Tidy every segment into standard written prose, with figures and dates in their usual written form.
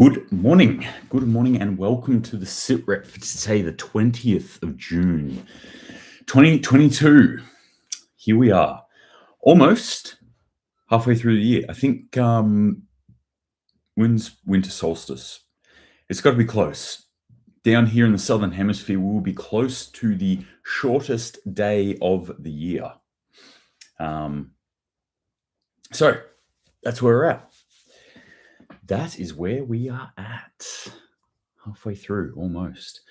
Good morning, and welcome to the SitRep for today, the 20th of June, 2022. Here we are, almost halfway through the year. I think when's winter solstice? It's got to be close. Down here in the Southern Hemisphere, we will be close to the shortest day of the year. So that's where we're at. That is where we are at. Halfway through, almost.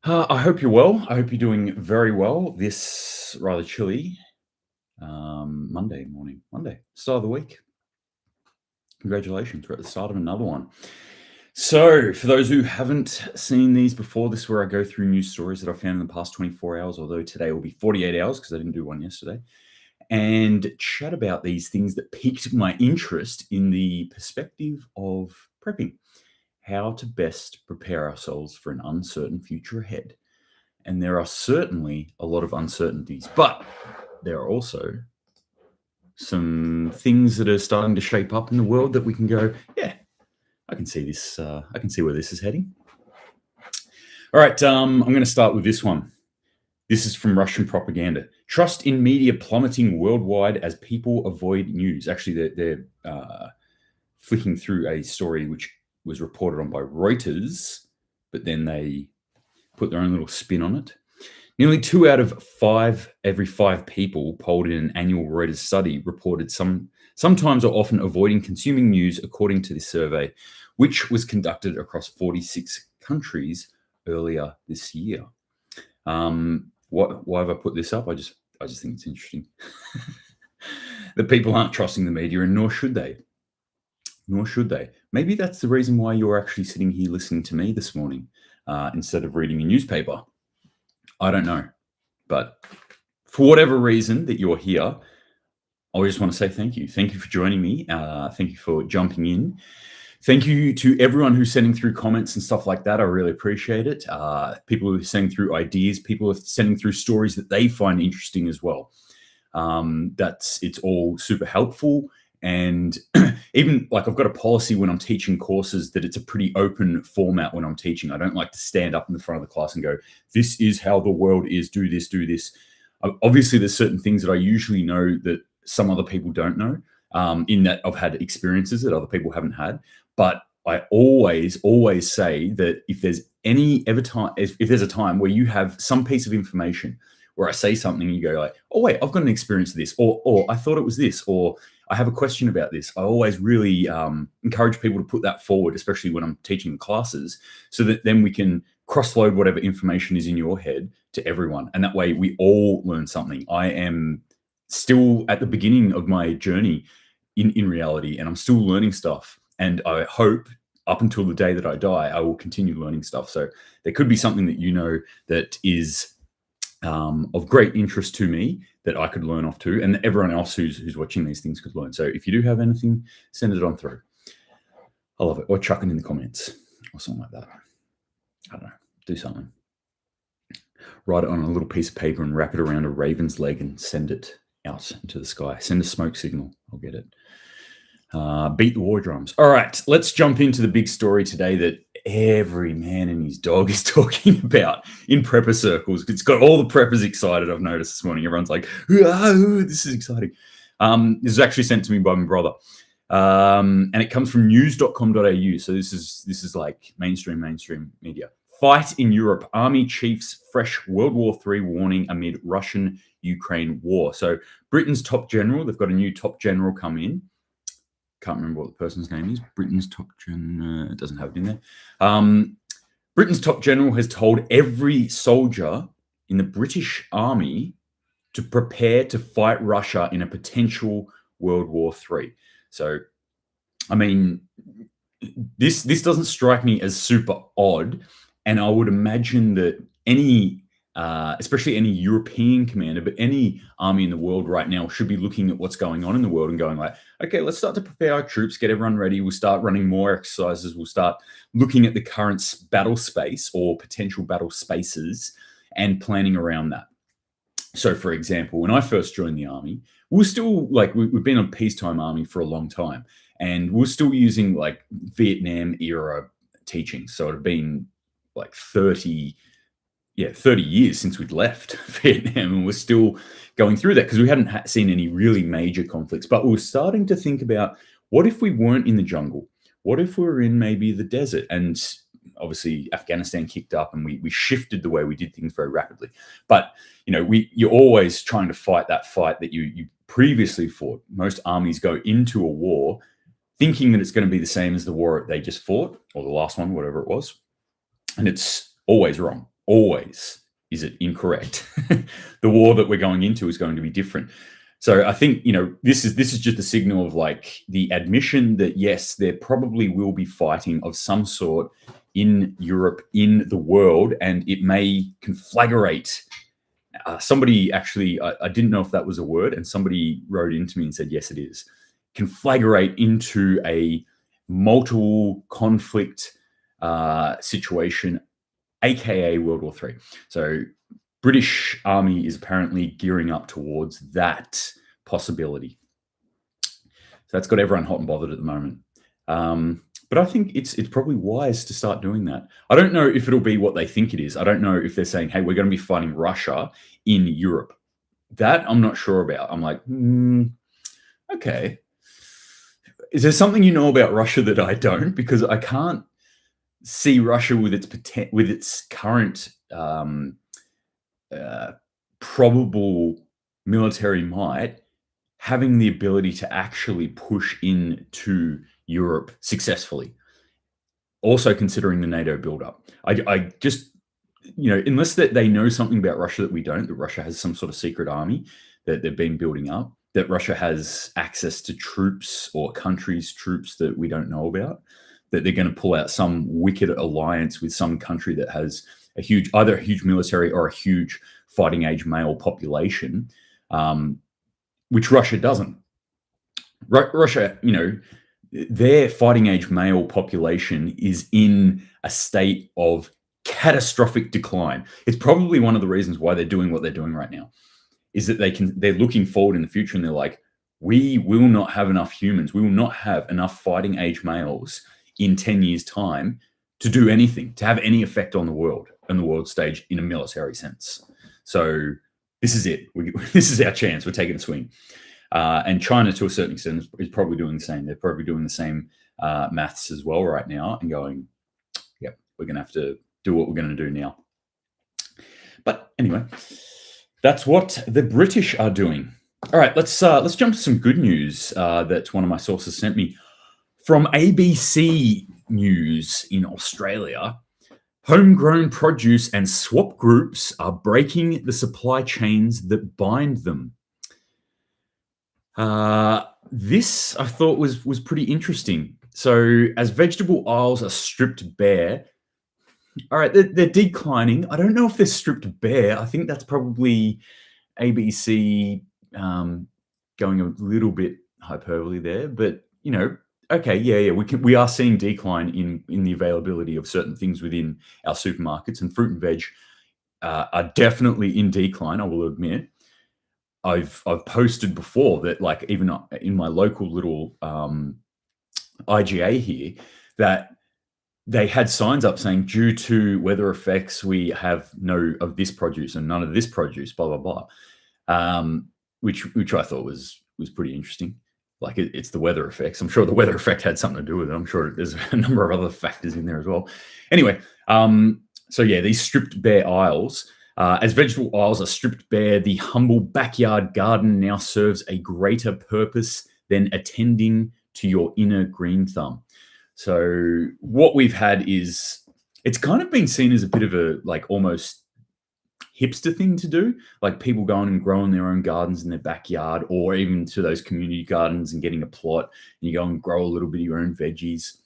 I hope you're well. I hope you're doing very well this rather chilly Monday morning. Start of the week. Congratulations, we're at the start of another one. So for those who haven't seen these before, this is where I go through news stories that I found in the past 24 hours, although today will be 48 hours because I didn't do one yesterday, and chat about these things that piqued my interest in the perspective of prepping. How to best prepare ourselves for an uncertain future ahead. And there are certainly a lot of uncertainties, but there are also some things that are starting to shape up in the world that we can go, yeah, I can see this. I can see where this is heading. All right, I'm going to start with this one. This is from Russian propaganda. Trust in media plummeting worldwide as people avoid news. Actually, they're flicking through a story which was reported on by Reuters, but then they put their own little spin on it. Nearly 2 out of every 5 people polled in an annual Reuters study reported sometimes or often avoiding consuming news, according to this survey, which was conducted across 46 countries earlier this year. Why have I put this up? I just think it's interesting. The people aren't trusting the media, and nor should they. Maybe that's the reason why you're actually sitting here listening to me this morning instead of reading a newspaper. I don't know. But for whatever reason that you're here, I just want to say thank you. Thank you for joining me. Thank you for jumping in. Thank you to everyone who's sending through comments and stuff like that. I really appreciate it. People who are sending through ideas, people who are sending through stories that they find interesting as well. It's all super helpful. And even like I've got a policy when I'm teaching courses that it's a pretty open format when I'm teaching. I don't like to stand up in the front of the class and go, this is how the world is, do this, do this. Obviously, there's certain things that I usually know that some other people don't know, in that I've had experiences that other people haven't had. But I always say that if there's if there's a time where you have some piece of information where I say something and you go like, oh wait, I've got an experience of this, or I thought it was this, or I have a question about this, I always really encourage people to put that forward, especially when I'm teaching classes, so that then we can cross-load whatever information is in your head to everyone. And that way we all learn something. I am still at the beginning of my journey in reality, and I'm still learning stuff. And I hope up until the day that I die, I will continue learning stuff. So there could be something that you know that is of great interest to me that I could learn off to, and everyone else who's watching these things could learn. So if you do have anything, send it on through. I love it. Or chuck it in the comments or something like that. I don't know. Do something. Write it on a little piece of paper and wrap it around a raven's leg and send it out into the sky. Send a smoke signal. I'll get it. Beat the war drums. All right, let's jump into the big story today that every man and his dog is talking about in prepper circles. It's got all the preppers excited. I've noticed this morning. Everyone's like, this is exciting. This is actually sent to me by my brother. And it comes from news.com.au. So this is like mainstream media. Fight in Europe. Army chiefs fresh World War III warning amid Russian-Ukraine war. So Britain's top general, they've got a new top general come in. Can't remember what the person's name is. Britain's top general, it doesn't have it in there. Britain's top general has told every soldier in the British Army to prepare to fight Russia in a potential World War III. So, I mean, this doesn't strike me as super odd, and I would imagine that any, especially any European commander, but any army in the world right now should be looking at what's going on in the world and going like, okay, let's start to prepare our troops, get everyone ready. We'll start running more exercises. We'll start looking at the current battle space or potential battle spaces and planning around that. So, for example, when I first joined the army, we were still like, we've been a peacetime army for a long time. and we're still using like Vietnam era teaching. So it had been like 30 years since we'd left Vietnam, and we're still going through that because we hadn't seen any really major conflicts. But we were starting to think about, what if we weren't in the jungle? What if we were in maybe the desert? And obviously Afghanistan kicked up, and we shifted the way we did things very rapidly. But you're always trying to fight that fight that you previously fought. Most armies go into a war thinking that it's going to be the same as the war they just fought, or the last one, whatever it was, and it's always wrong. Always is it incorrect. The war that we're going into is going to be different. So I think, this is just a signal of like the admission that yes, there probably will be fighting of some sort in Europe, in the world, and it may conflagrate. Somebody actually, I didn't know if that was a word, and somebody wrote into me and said, yes, it is. Conflagrate into a multiple conflict situation, aka World War III. So British Army is apparently gearing up towards that possibility. So that's got everyone hot and bothered at the moment. But I think it's probably wise to start doing that. I don't know if it'll be what they think it is. I don't know if they're saying, hey, we're going to be fighting Russia in Europe. That I'm not sure about. I'm like, okay. Is there something you know about Russia that I don't? Because I can't see Russia with its current probable military might having the ability to actually push into Europe successfully. Also considering the NATO buildup, I just, unless that they know something about Russia that we don't, that Russia has some sort of secret army that they've been building up, that Russia has access to troops or countries' troops that we don't know about, that they're going to pull out some wicked alliance with some country that has either a huge military or a huge fighting age male population, which Russia doesn't. Russia, their fighting age male population is in a state of catastrophic decline. It's probably one of the reasons why they're doing what they're doing right now, is that they're looking forward in the future, and they're like, we will not have enough humans. We will not have enough fighting age males in 10 years' time to do anything, to have any effect on the world stage in a military sense. So this is it. This is our chance. We're taking a swing. And China, to a certain extent, is probably doing the same. They're probably doing the same maths as well right now, and going, yep, we're going to have to do what we're going to do now. But anyway, that's what the British are doing. All right, let's jump to some good news that one of my sources sent me from ABC News in Australia. Homegrown produce and swap groups are breaking the supply chains that bind them. This I thought was pretty interesting. So as vegetable aisles are stripped bare, all right, they're declining. I don't know if they're stripped bare. I think that's probably ABC going a little bit hyperbole there, but okay, yeah, we are seeing decline in the availability of certain things within our supermarkets, and fruit and veg are definitely in decline, I will admit. I've posted before that, like, even in my local little IGA here, that they had signs up saying, due to weather effects, we have no of this produce and none of this produce, blah, blah, blah, which I thought was pretty interesting. Like, it's the weather effects. I'm sure the weather effect had something to do with it. I'm sure there's a number of other factors in there as well. Anyway, so yeah, these stripped bare aisles, as vegetable aisles are stripped bare, the humble backyard garden now serves a greater purpose than attending to your inner green thumb. So what we've had is, it's kind of been seen as a bit of a, like, almost hipster thing to do, like people going and growing their own gardens in their backyard, or even to those community gardens and getting a plot and you go and grow a little bit of your own veggies.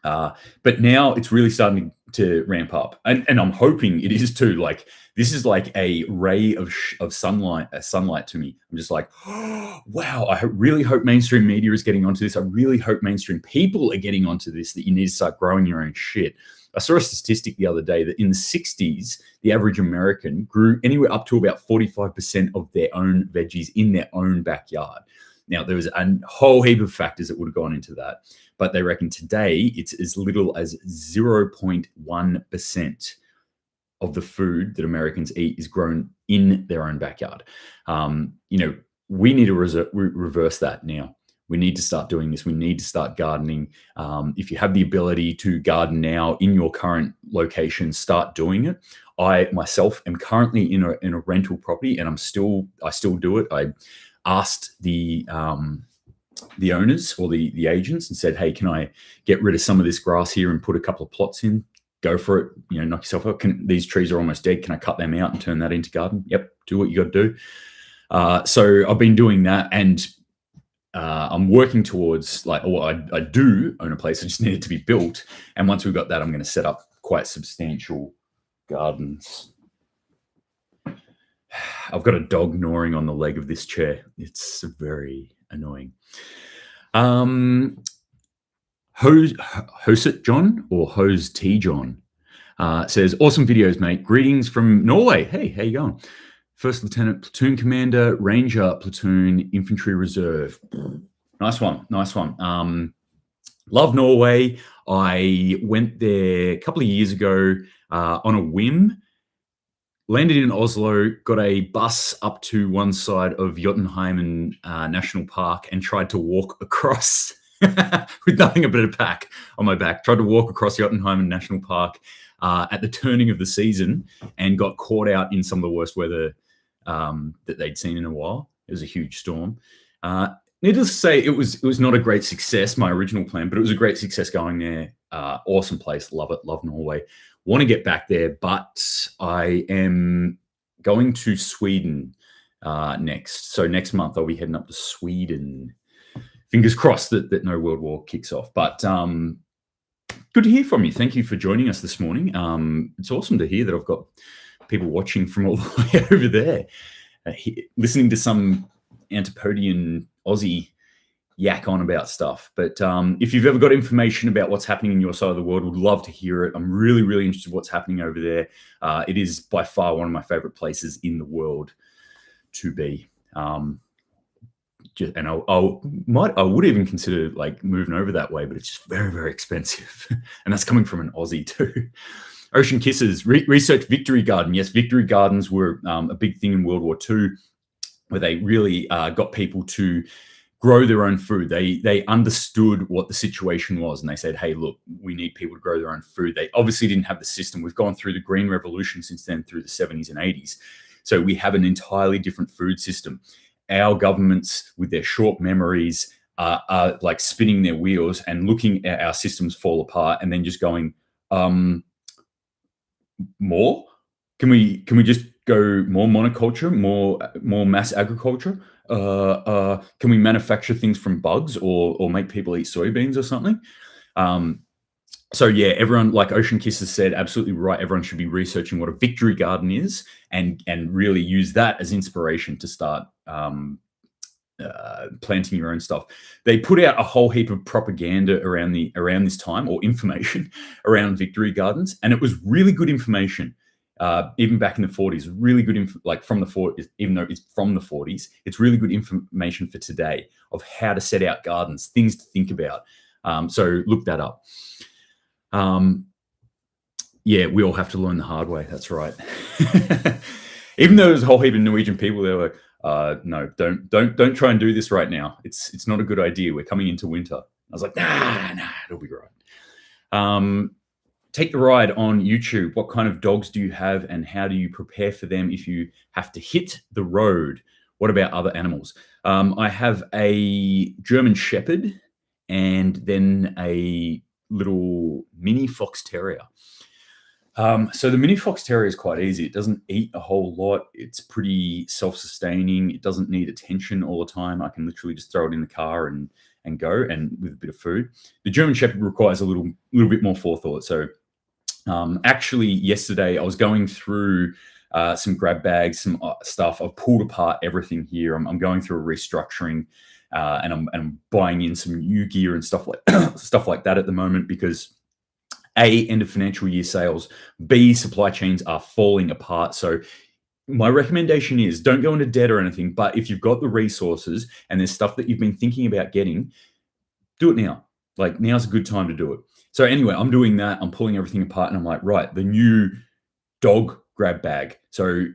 But now it's really starting to ramp up, and I'm hoping it is too. Like, this is like a ray of sunlight to me. I'm just like, oh, wow, I really hope mainstream media is getting onto this. I really hope mainstream people are getting onto this, that you need to start growing your own shit. I saw a statistic the other day that in the 60s, the average American grew anywhere up to about 45% of their own veggies in their own backyard. Now, there was a whole heap of factors that would have gone into that, but they reckon today it's as little as 0.1% of the food that Americans eat is grown in their own backyard. We need to reverse that now. We need to start doing this. We need to start gardening. If you have the ability to garden now in your current location, start doing it. I myself am currently in a rental property, and I still do it. I asked the owners or the agents and said, "Hey, can I get rid of some of this grass here and put a couple of plots in? Go for it. Knock yourself out. These trees are almost dead. Can I cut them out and turn that into garden?" Yep, do what you got to do. So I've been doing that, and I'm working towards I do own a place. I just need it to be built. And once we've got that, I'm going to set up quite substantial gardens. I've got a dog gnawing on the leg of this chair. It's very annoying. Hoset John or Hose T John says, "Awesome videos, mate. Greetings from Norway." Hey, how you going? First Lieutenant, Platoon Commander, Ranger, Platoon, Infantry Reserve. Nice one. Love Norway. I went there a couple of years ago on a whim. Landed in Oslo, got a bus up to one side of Jotunheimen National Park and tried to walk across with nothing but a pack on my back. Tried to walk across Jotunheimen National Park at the turning of the season and got caught out in some of the worst weather that they'd seen in a while. It was a huge storm. Needless to say, it was not a great success, my original plan, but it was a great success going there. Awesome place. Love it. Love Norway. Want to get back there, but I am going to Sweden next. So next month I'll be heading up to Sweden. Fingers crossed that no world war kicks off. But good to hear from you. Thank you for joining us this morning. It's awesome to hear that I've got people watching from all the way over there, listening to some Antipodean Aussie yak on about stuff. But if you've ever got information about what's happening in your side of the world, would love to hear it. I'm really, really interested in what's happening over there. It is by far one of my favorite places in the world to be. And I would even consider moving over that way, but it's just very, very expensive. And that's coming from an Aussie too. Ocean Kisses, research Victory Garden. Yes, Victory Gardens were a big thing in World War II, where they really got people to grow their own food. They understood what the situation was, and they said, "Hey, look, we need people to grow their own food." They obviously didn't have the system. We've gone through the Green Revolution since then, through the 70s and 80s. So we have an entirely different food system. Our governments, with their short memories, are like spinning their wheels and looking at our systems fall apart and then just going, more? Can we just go more monoculture, more mass agriculture? Can we manufacture things from bugs or make people eat soybeans or something? So yeah, everyone, like Ocean Kisses said, absolutely right. Everyone should be researching what a victory garden is and really use that as inspiration to start planting your own stuff. They put out a whole heap of propaganda around this time, or information around victory gardens, and it was really good information. Even back in the 40s, really good from the 40s, even though it's from the 40s, it's really good information for today of how to set out gardens, things to think about. So look that up. Yeah, we all have to learn the hard way. That's right. Even though there's a whole heap of Norwegian people, they were like, no, don't try and do this right now. It's not a good idea. We're coming into winter. I was like, nah, it'll be right. Take the Ride on YouTube. What kind of dogs do you have and how do you prepare for them if you have to hit the road? What about other animals? I have a German Shepherd and then a little mini Fox Terrier. So the mini Fox Terrier is quite easy. It doesn't eat a whole lot. It's pretty self-sustaining. It doesn't need attention all the time. I can literally just throw it in the car and go, and with a bit of food. The German Shepherd requires a little bit more forethought. So actually yesterday I was going through some grab bags, some stuff. I've pulled apart everything here. I'm going through a restructuring and I'm buying in some new gear and stuff like that at the moment because A, end of financial year sales, B, supply chains are falling apart. So my recommendation is don't go into debt or anything, but if you've got the resources and there's stuff that you've been thinking about getting, do it now. Like, now's a good time to do it. So anyway, I'm doing that. I'm pulling everything apart and I'm like, right, the new dog grab bag. So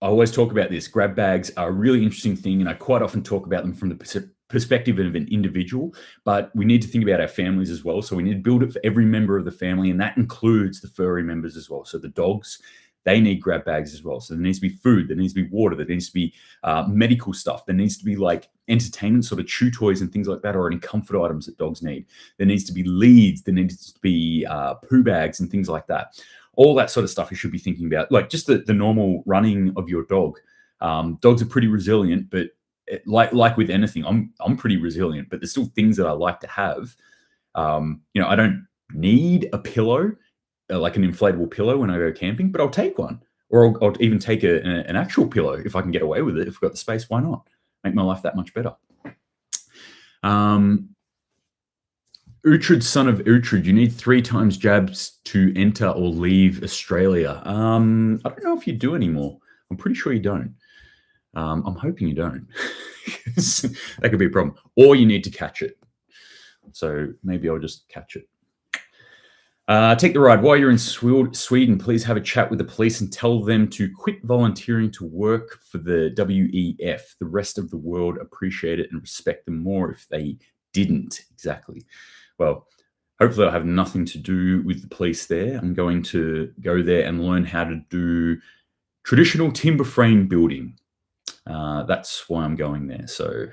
I always talk about this. Grab bags are a really interesting thing, and I quite often talk about them from the perspective of an individual, but we need to think about our families as well. So we need to build it for every member of the family, and that includes the furry members as well. So the dogs, they need grab bags as well. So there needs to be food, there needs to be water, there needs to be medical stuff, there needs to be like entertainment, sort of chew toys and things like that, or any comfort items that dogs need. There needs to be leads, there needs to be poo bags and things like that. All that sort of stuff you should be thinking about, like just the normal running of your dog. Dogs are pretty resilient, but like with anything, I'm pretty resilient, but there's still things that I like to have. I don't need a pillow, like an inflatable pillow when I go camping, but I'll take one, or I'll even take an actual pillow if I can get away with it. If I've got the space, why not? Make my life that much better. Uhtred, son of Uhtred, you need 3 times jabs to enter or leave Australia. I don't know if you do anymore. I'm pretty sure you don't. I'm hoping you don't. That could be a problem. Or you need to catch it. So maybe I'll just catch it. Take the ride. While you're in Sweden, please have a chat with the police and tell them to quit volunteering to work for the WEF. The rest of the world appreciate it and respect them more if they didn't. Exactly. Well, hopefully I'll have nothing to do with the police there. I'm going to go there and learn how to do traditional timber frame building. That's why I'm going there. So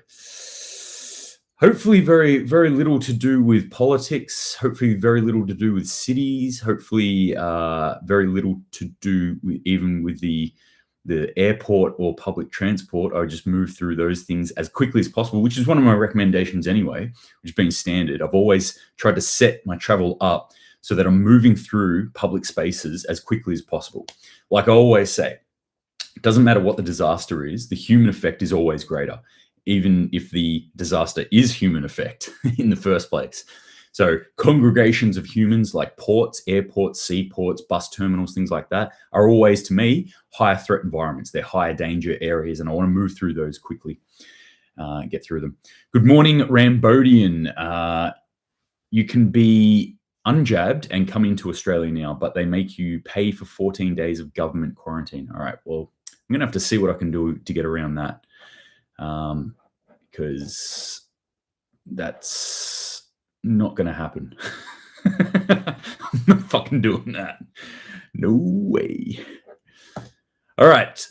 hopefully very, very little to do with politics, hopefully very little to do with cities, hopefully very little to do even with the airport or public transport. I just move through those things as quickly as possible, which is one of my recommendations anyway, which has been standard. I've always tried to set my travel up so that I'm moving through public spaces as quickly as possible. Like I always say, it doesn't matter what the disaster is, the human effect is always greater, even if the disaster is human effect in the first place. So congregations of humans like ports, airports, seaports, bus terminals, things like that are always, to me, higher threat environments. They're higher danger areas, and I want to move through those quickly, get through them. Good morning, Rambodian. You can be unjabbed and come into Australia now, but they make you pay for 14 days of government quarantine. All right, well, I'm going to have to see what I can do to get around that, because that's not going to happen. I'm not fucking doing that. No way. All right.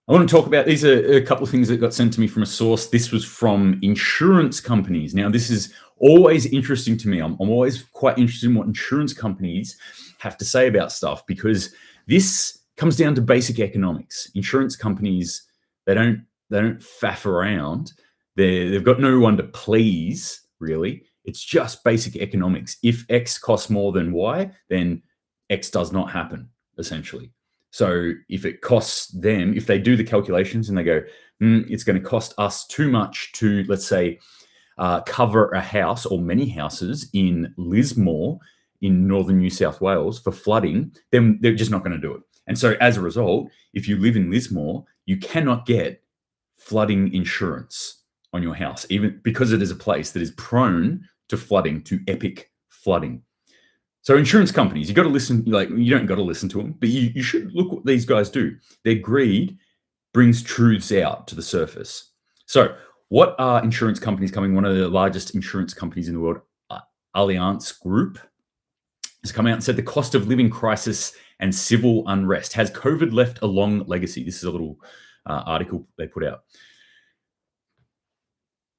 I want to talk about, these are a couple of things that got sent to me from a source. This was from insurance companies. Now, this is always interesting to me. I'm always quite interested in what insurance companies have to say about stuff, because this comes down to basic economics. Insurance companies, they don't faff around. They've got no one to please, really. It's just basic economics. If X costs more than Y, then X does not happen, essentially. So if it costs them, if they do the calculations and they go, it's going to cost us too much to, let's say, cover a house or many houses in Lismore in northern New South Wales for flooding, then they're just not going to do it. And so as a result, if you live in Lismore, you cannot get flooding insurance on your house, even because it is a place that is prone to flooding, to epic flooding. So insurance companies, you got to listen, like you don't got to listen to them, but you should look what these guys do. Their greed brings truths out to the surface. So what are insurance companies coming? One of the largest insurance companies in the world, Allianz Group, has come out and said the cost of living crisis and civil unrest. Has COVID left a long legacy? This is a little article they put out.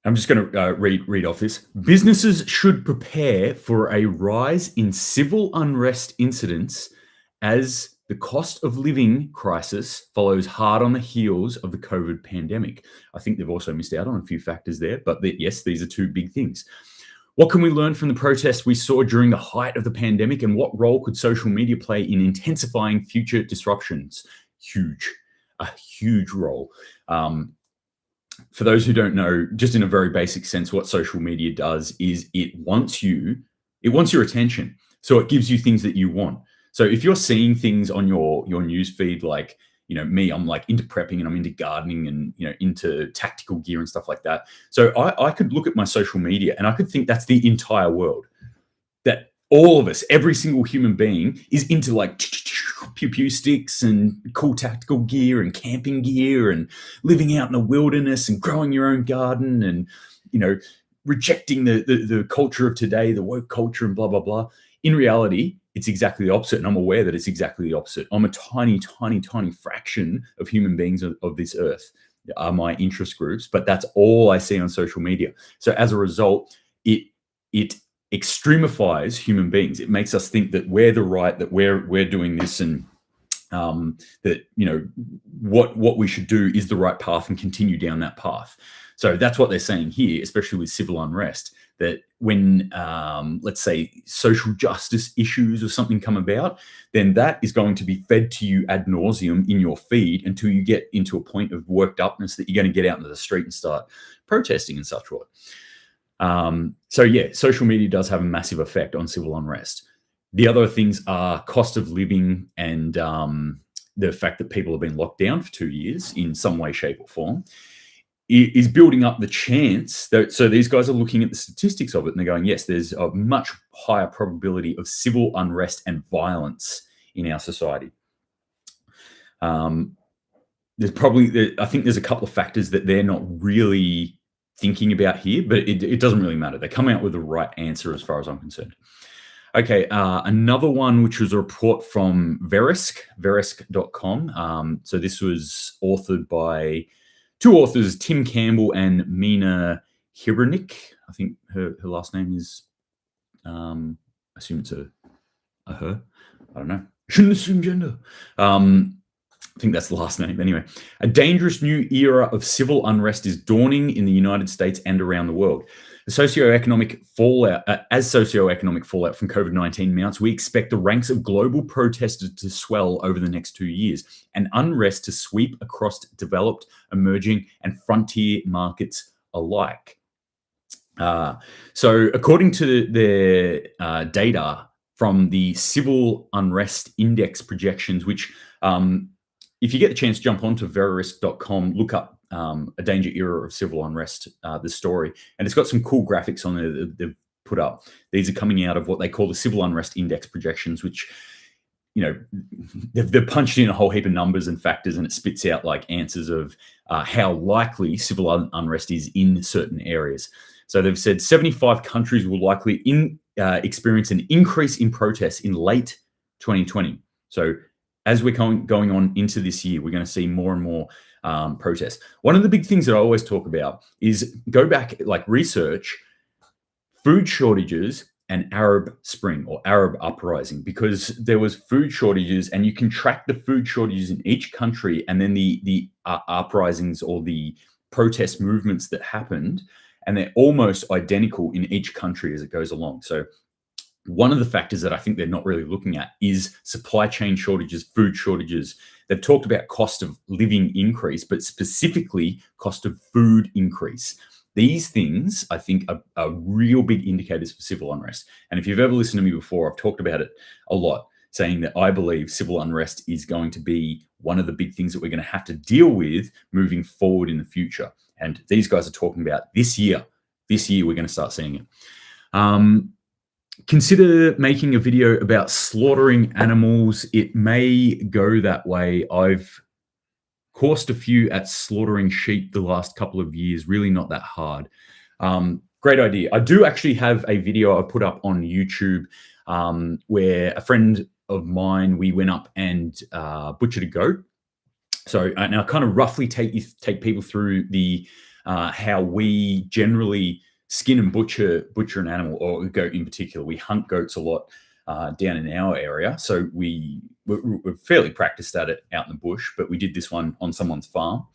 I'm just going to read off this. Businesses should prepare for a rise in civil unrest incidents as the cost of living crisis follows hard on the heels of the COVID pandemic. I think they've also missed out on a few factors there, but yes, these are two big things. What can we learn from the protests we saw during the height of the pandemic, and what role could social media play in intensifying future disruptions? A huge role. For those who don't know, just in a very basic sense, what social media does is it wants your attention. So it gives you things that you want. So if you're seeing things on your news feed like me, I'm like into prepping and I'm into gardening and, into tactical gear and stuff like that. So I could look at my social media and I could think that's the entire world. That all of us, every single human being is into like pew pew sticks and cool tactical gear and camping gear and living out in the wilderness and growing your own garden and, rejecting the culture of today, the woke culture and blah, blah, blah. In reality, it's exactly the opposite. And I'm aware that it's exactly the opposite. I'm a tiny, tiny, tiny fraction of human beings of this earth are my interest groups, but that's all I see on social media. So as a result, it extremifies human beings. It makes us think that we're the right, that we're doing this, and that what we should do is the right path and continue down that path. So that's what they're saying here, especially with civil unrest, that when let's say social justice issues or something come about, then that is going to be fed to you ad nauseum in your feed until you get into a point of worked upness that you're going to get out into the street and start protesting and such what. So yeah, social media does have a massive effect on civil unrest. The other things are cost of living and the fact that people have been locked down for 2 years in some way, shape, or form is building up the chance that, so these guys are looking at the statistics of it and they're going, yes, there's a much higher probability of civil unrest and violence in our society. There's probably, I think there's a couple of factors that they're not really thinking about here, but it doesn't really matter. They come out with the right answer as far as I'm concerned. Okay, another one, which was a report from verisk.com. So this was authored by two authors, Tim Campbell and Mina Hibernick. I think her last name is, I assume it's a her. I don't know. Shouldn't assume gender. I think that's the last name. Anyway, a dangerous new era of civil unrest is dawning in the United States and around the world. As socioeconomic fallout from COVID-19 mounts, we expect the ranks of global protesters to swell over the next 2 years and unrest to sweep across developed, emerging, and frontier markets alike. So according to their data from the Civil Unrest Index projections, which if you get the chance, jump onto verisk.com, look up a danger era of civil unrest, the story. And it's got some cool graphics on there that they've put up. These are coming out of what they call the Civil Unrest Index projections, which, they've punched in a whole heap of numbers and factors, and it spits out like answers of how likely civil unrest is in certain areas. So they've said 75 countries will likely experience an increase in protests in late 2020. So as we're going on into this year, we're going to see more and more protests. One of the big things that I always talk about is go back, like research food shortages and Arab Spring or Arab uprising, because there was food shortages and you can track the food shortages in each country and then the uprisings or the protest movements that happened, and they're almost identical in each country as it goes along. So one of the factors that I think they're not really looking at is supply chain shortages, food shortages. They've talked about cost of living increase, but specifically cost of food increase. These things, I think, are real big indicators for civil unrest. And if you've ever listened to me before, I've talked about it a lot, saying that I believe civil unrest is going to be one of the big things that we're going to have to deal with moving forward in the future. And these guys are talking about this year. This year, we're going to start seeing it. Consider making a video about slaughtering animals. It may go that way. I've coursed a few at slaughtering sheep the last couple of years, really not that hard. Great idea. I do actually have a video I put up on YouTube where a friend of mine, we went up and butchered a goat. So and I'll kind of roughly take people through the how we generally skin and butcher an animal, or a goat in particular. We hunt goats a lot down in our area, so we're fairly practiced at it out in the bush, but we did this one on someone's farm.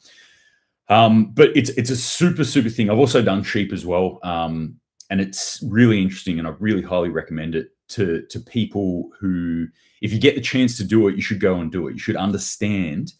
But it's a super thing. I've also done sheep as well, and it's really interesting, and I really highly recommend it to people who, if you get the chance to do it, you should go and do it. You should understand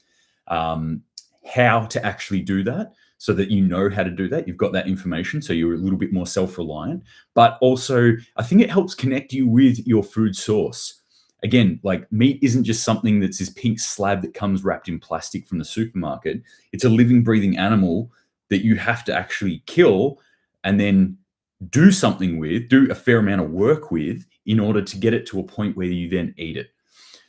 how to actually do that, so that you know how to do that. You've got that information, so you're a little bit more self-reliant. But also, I think it helps connect you with your food source. Again, like meat isn't just something that's this pink slab that comes wrapped in plastic from the supermarket. It's a living, breathing animal that you have to actually kill and then do something with, do a fair amount of work with in order to get it to a point where you then eat it.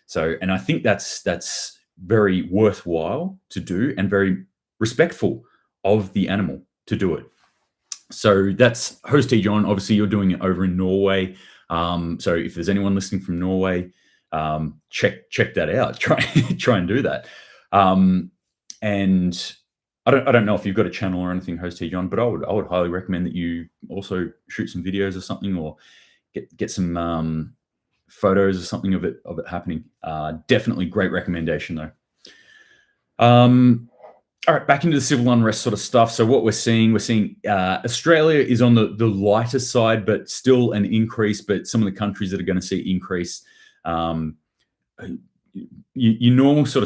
So, and I think that's very worthwhile to do and very respectful of the animal to do it. So that's Host John. Obviously, you're doing it over in Norway. So if there's anyone listening from Norway, check that out. Try and do that. And I don't know if you've got a channel or anything, Host John, but I would highly recommend that you also shoot some videos or something, or get some photos or something of it happening. Definitely great recommendation though. All right, back into the civil unrest sort of stuff. So what we're seeing Australia is on the lighter side, but still an increase. But some of the countries that are going to see increase, your normal sort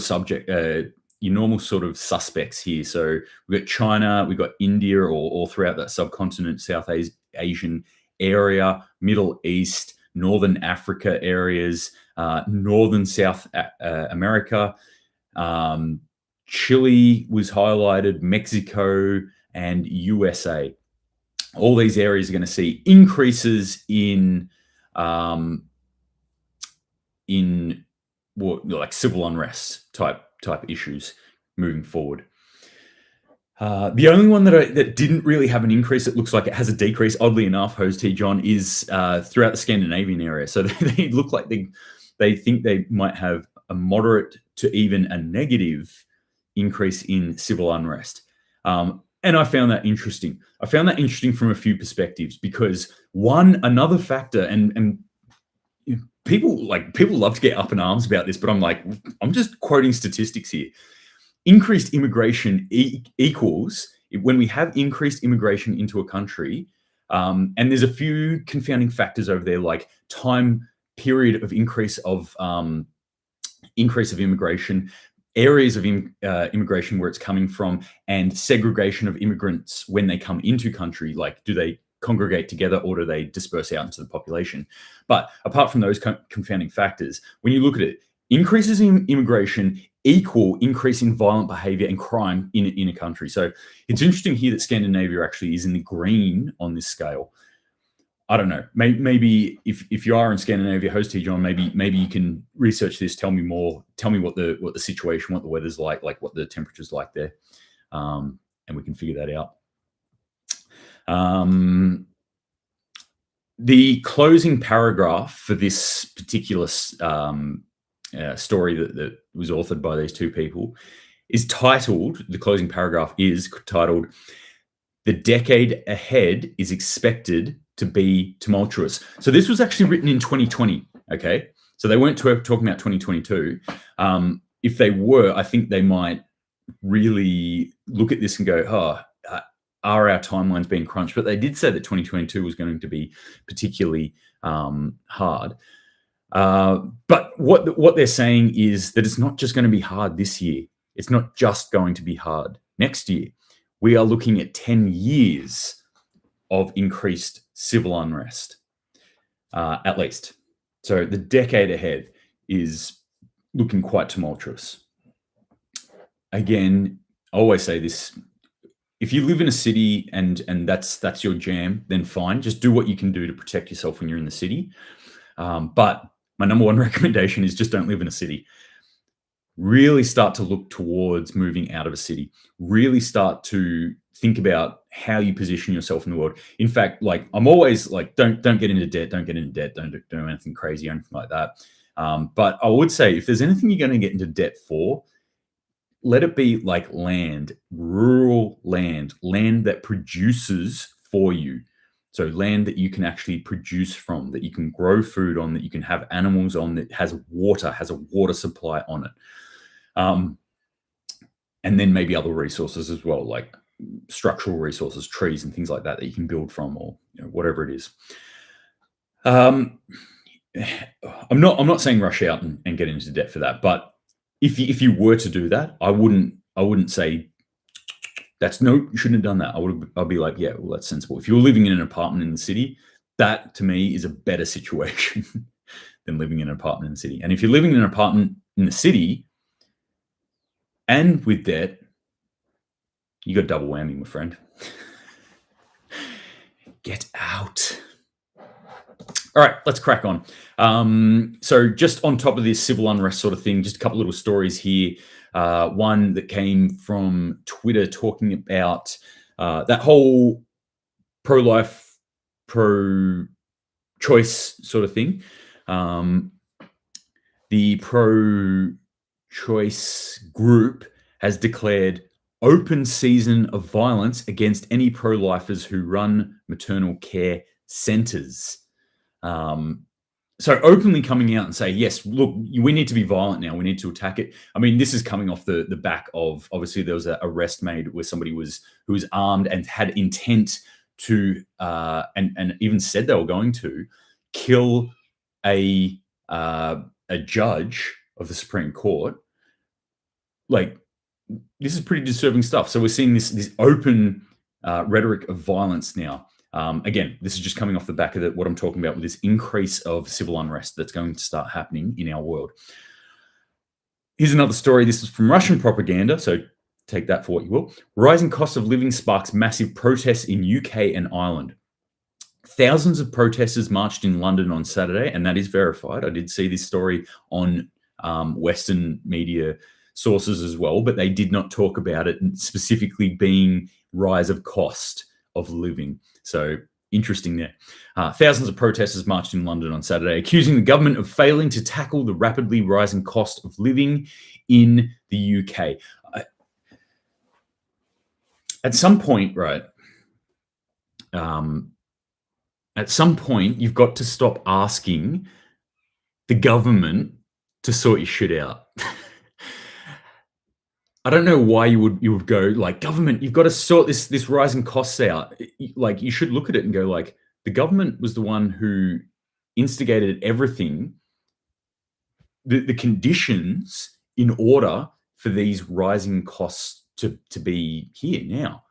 of suspects here. So we've got China, we've got India, all throughout that subcontinent, South Asian area, Middle East, Northern Africa areas, Northern South America. Chile was highlighted, Mexico, and USA. All these areas are going to see increases in like civil unrest type issues moving forward. The only one that didn't really have an increase, it looks like it has a decrease, oddly enough, Host John, is throughout the Scandinavian area. So they look like they think they might have a moderate to even a negative increase in civil unrest. And I found that interesting. I found that interesting from a few perspectives, because another factor, and people love to get up in arms about this, but I'm just quoting statistics here. Increased immigration equals, when we have increased immigration into a country, and there's a few confounding factors over there, like time period of increase of immigration, areas of immigration where it's coming from, and segregation of immigrants when they come into country. Like, do they congregate together or do they disperse out into the population? But apart from those confounding factors, when you look at it, increases in immigration equal increase in violent behavior and crime in a country. So it's interesting here that Scandinavia actually is in the green on this scale. I don't know. Maybe if you are in Scandinavia, Host John, maybe you can research this. Tell me more. Tell me what the situation, what the weather's like what the temperature's like there, and we can figure that out. The closing paragraph for this particular story that was authored by these two people is titled. The closing paragraph is titled, "The decade ahead is expected to be tumultuous." So this was actually written in 2020. Okay, so they weren't talking about 2022. If they were, I think they might really look at this and go, are our timelines being crunched? But they did say that 2022 was going to be particularly hard. But what they're saying is that it's not just going to be hard this year. It's not just going to be hard next year. We are looking at 10 years of increased civil unrest, at least. So the decade ahead is looking quite tumultuous. Again, I always say this: if you live in a city and that's your jam, then fine. Just do what you can do to protect yourself when you're in the city. But my number one recommendation is just don't live in a city. Really start to look towards moving out of a city. Really start to think about how you position yourself in the world. In fact, like, I'm always like, don't get into debt. Don't get into debt. Don't do anything crazy or anything like that. But I would say, if there's anything you're going to get into debt for, let it be like land, rural land that produces for you. So land that you can actually produce from, that you can grow food on, that you can have animals on, that has a water supply on it. And then maybe other resources as well, like structural resources, trees and things like that you can build from, or whatever it is. I'm not saying rush out and get into debt for that, but if you were to do that, I wouldn't say you shouldn't have done that. I'd be like, yeah, well, that's sensible. If you're living in an apartment in the city, that to me is a better situation. than living in an apartment in the city. And if you're living in an apartment in the city and with debt, you got double whammy, my friend. Get out. All right, let's crack on. So just on top of this civil unrest sort of thing, just a couple little stories here. One that came from Twitter talking about that whole pro-life, pro-choice sort of thing. The pro-choice group has declared open season of violence against any pro-lifers who run maternal care centers. So openly coming out and say, yes, look, we need to be violent now. We need to attack it. I mean, this is coming off the back of, obviously, there was an arrest made where somebody who was armed and had intent to, and even said they were going to kill a judge of the Supreme Court. Like, this is pretty disturbing stuff. So we're seeing this open rhetoric of violence now. Again, this is just coming off the back of what I'm talking about with this increase of civil unrest that's going to start happening in our world. Here's another story. This is from Russian propaganda, so take that for what you will. Rising cost of living sparks massive protests in UK and Ireland. Thousands of protesters marched in London on Saturday, and that is verified. I did see this story on Western media sources as well, but they did not talk about it specifically being rise of cost of living. So interesting there. Thousands of protesters marched in London on Saturday, accusing the government of failing to tackle the rapidly rising cost of living in the UK. At some point, right, at some point, you've got to stop asking the government to sort your shit out. I don't know why you would go like, government, you've got to sort this rising costs out. Like, you should look at it and go like, the government was the one who instigated everything, the conditions in order for these rising costs to be here now.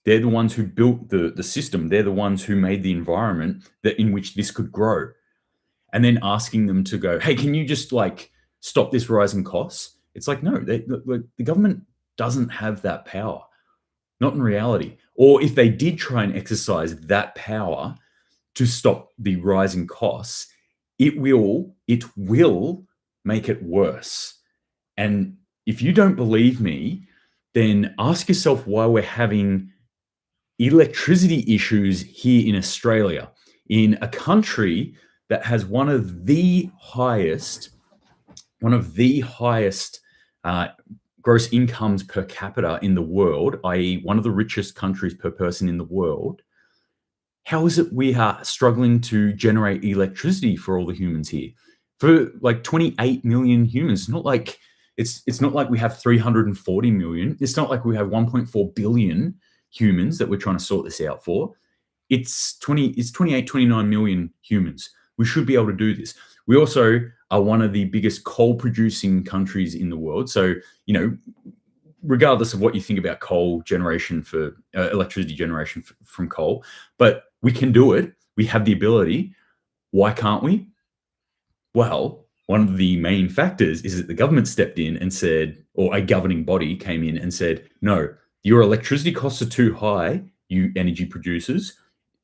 They're the ones who built the system. They're the ones who made the environment that in which this could grow. And then asking them to go, hey, can you just like stop this rising costs? It's like, no, the government doesn't have that power, not in reality. Or if they did try and exercise that power to stop the rising costs, it will make it worse. And if you don't believe me, then ask yourself why we're having electricity issues here in Australia, in a country that has one of the highest gross incomes per capita in the world, i.e. one of the richest countries per person in the world. How is it we are struggling to generate electricity for all the humans here? For like 28 million humans, it's not like we have 340 million. It's not like we have 1.4 billion humans that we're trying to sort this out for. It's 28, 29 million humans. We should be able to do this. We also are one of the biggest coal producing countries in the world. So, regardless of what you think about coal generation for electricity generation from coal, but we can do it. We have the ability. Why can't we? Well, one of the main factors is that the government stepped in and said, or a governing body came in and said, no, your electricity costs are too high, you energy producers.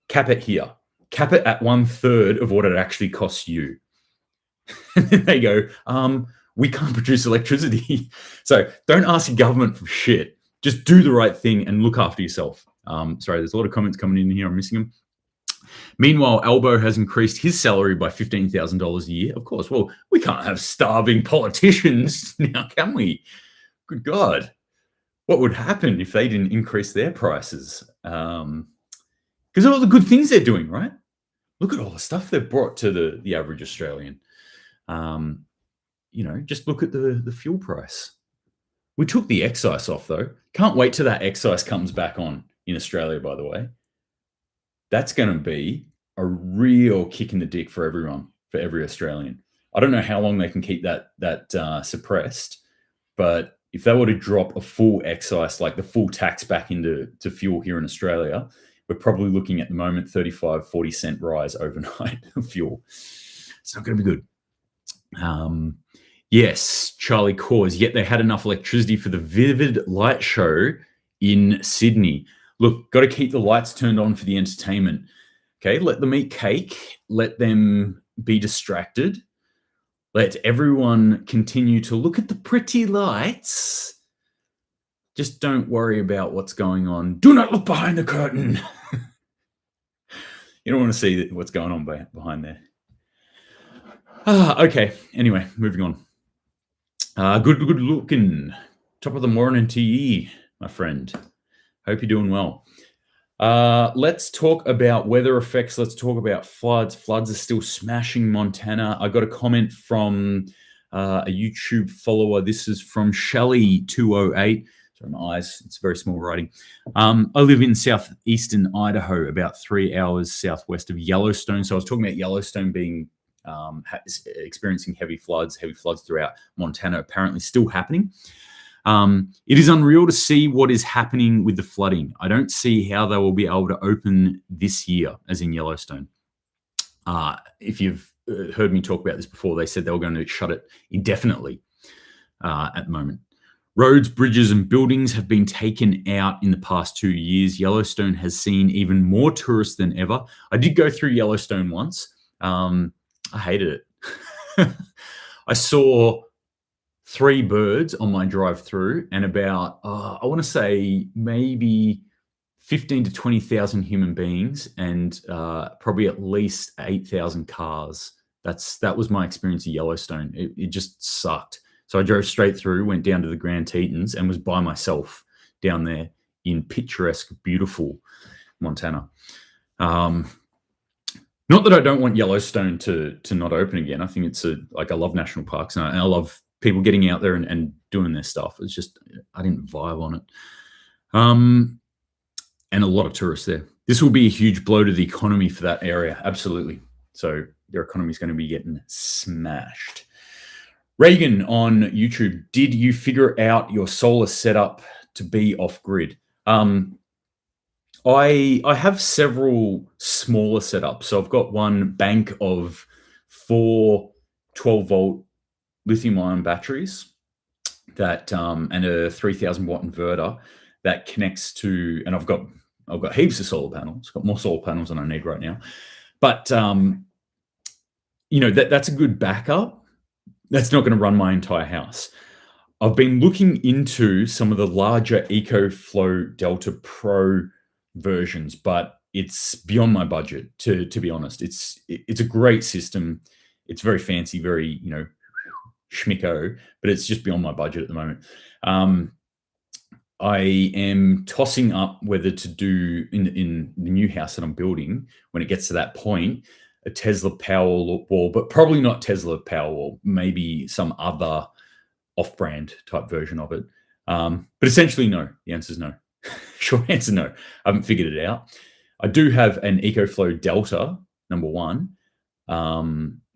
Cap it here. Cap it at 1/3 of what it actually costs you. And then they go, we can't produce electricity. So don't ask your government for shit. Just do the right thing and look after yourself. Sorry, there's a lot of comments coming in here. I'm missing them. Meanwhile, Albo has increased his salary by $15,000 a year. Of course, well, we can't have starving politicians now, can we? Good God. What would happen if they didn't increase their prices? Because of all the good things they're doing, right? Look at all the stuff they've brought to the average Australian. Just look at the fuel price. We took the excise off, though. Can't wait till that excise comes back on in Australia, by the way. That's going to be a real kick in the dick for everyone, for every Australian. I don't know how long they can keep that suppressed, but if they were to drop a full excise, like the full tax back into fuel here in Australia, we're probably looking at the moment 35, 40 cent rise overnight of fuel. It's not going to be good. Yes, Charlie Cause. Yet they had enough electricity for the Vivid Light Show in Sydney. Look, got to keep the lights turned on for the entertainment. Okay, let them eat cake. Let them be distracted. Let everyone continue to look at the pretty lights. Just don't worry about what's going on. Do not look behind the curtain. You don't want to see what's going on behind there. Okay, anyway, moving on. Good looking. Top of the morning to ye, my friend. Hope you're doing well. Let's talk about weather effects. Let's talk about floods. Floods are still smashing Montana. I got a comment from a YouTube follower. This is from Shelly208. Sorry, my eyes, it's very small writing. I live in southeastern Idaho, about 3 hours southwest of Yellowstone. So I was talking about Yellowstone being experiencing heavy floods throughout Montana, apparently still happening. It is unreal to see what is happening with the flooding. I don't see how they will be able to open this year, as in Yellowstone. If you've heard me talk about this before, they said they were going to shut it indefinitely at the moment. Roads, bridges, and buildings have been taken out in the past 2 years. Yellowstone has seen even more tourists than ever. I did go through Yellowstone once. I hated it. I saw 3 birds on my drive through and about, I want to say maybe 15 to 20,000 human beings and probably at least 8,000 cars. That was my experience of Yellowstone. It just sucked. So I drove straight through, went down to the Grand Tetons and was by myself down there in picturesque, beautiful Montana. Not that I don't want Yellowstone to not open again. I think it's I love national parks and I love people getting out there and doing their stuff. It's just, I didn't vibe on it. And a lot of tourists there. This will be a huge blow to the economy for that area. Absolutely. So their economy is going to be getting smashed. Reagan on YouTube, did you figure out your solar setup to be off grid? I have several smaller setups. So I've got one bank of 4 12-volt lithium-ion batteries that and a 3,000 watt inverter that connects to, and I've got heaps of solar panels. Got more solar panels than I need right now, but that's a good backup. That's not going to run my entire house. I've been looking into some of the larger EcoFlow Delta Pro versions, but it's beyond my budget. To be honest, it's a great system. It's very fancy, very schmicko, but it's just beyond my budget at the moment. I am tossing up whether to do in the new house that I'm building, when it gets to that point, a Tesla Powerwall, but probably not Tesla Powerwall, maybe some other off-brand type version of it. But essentially, no. The answer is no. Short answer, no. I haven't figured it out. I do have an EcoFlow Delta #1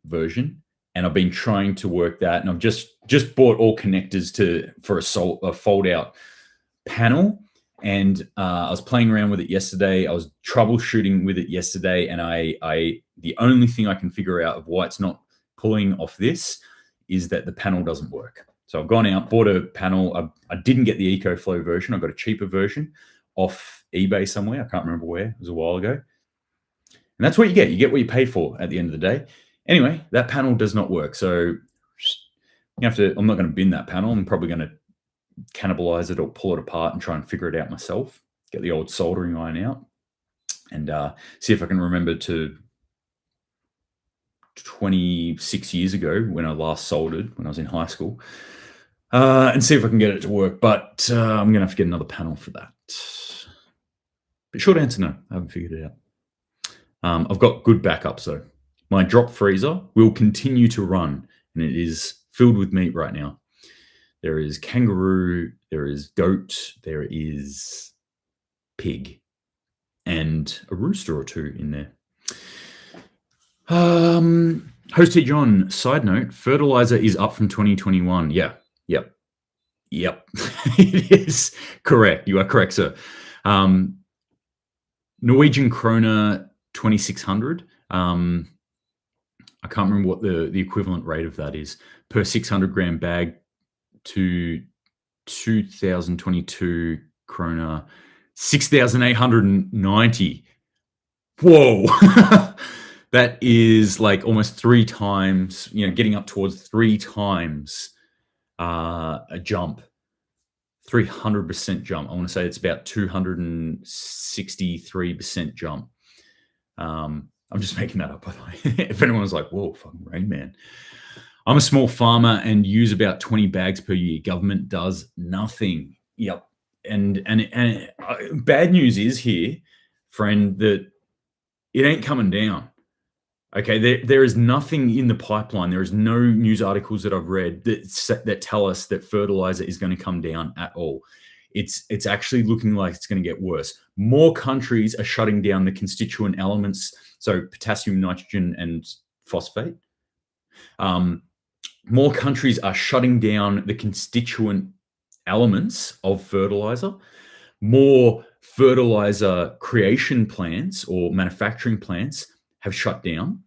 version, and I've been trying to work that, and I've just bought all connectors for a fold-out panel, and I was playing around with it yesterday. I was troubleshooting with it yesterday, and the only thing I can figure out of why it's not pulling off this is that the panel doesn't work. So I've gone out, bought a panel. I didn't get the EcoFlow version. I got a cheaper version off eBay somewhere. I can't remember where. It was a while ago. And that's what you get. You get what you pay for at the end of the day. Anyway, that panel does not work. So I'm not going to bin that panel. I'm probably going to cannibalize it or pull it apart and try and figure it out myself. Get the old soldering iron out and see if I can remember to 26 years ago when I last soldered, when I was in high school, and see if I can get it to work. But I'm going to have to get another panel for that. But short answer, no. I haven't figured it out. I've got good backups, though. My drop freezer will continue to run, and it is filled with meat right now. There is kangaroo, there is goat, there is pig, and a rooster or two in there. Host T. John, side note, fertilizer is up from 2021. Yeah. Yep. It is correct. You are correct, sir. Norwegian krona 2,600. I can't remember what the equivalent rate of that is per 600 gram bag to 2022 krona, 6,890. Whoa. That is like almost 3 times, getting up towards 3 times a jump. 300% jump. I want to say it's about 263% jump. I'm just making that up, by the way. If anyone's like, whoa, fucking Rain Man. I'm a small farmer and use about 20 bags per year. Government does nothing. Yep. And bad news is here, friend, that it ain't coming down. Okay, there is nothing in the pipeline. There is no news articles that I've read that tell us that fertilizer is going to come down at all. It's actually looking like it's going to get worse. More countries are shutting down the constituent elements, so potassium, nitrogen, and phosphate. More countries are shutting down the constituent elements of fertilizer. More fertilizer creation plants or manufacturing plants have shut down,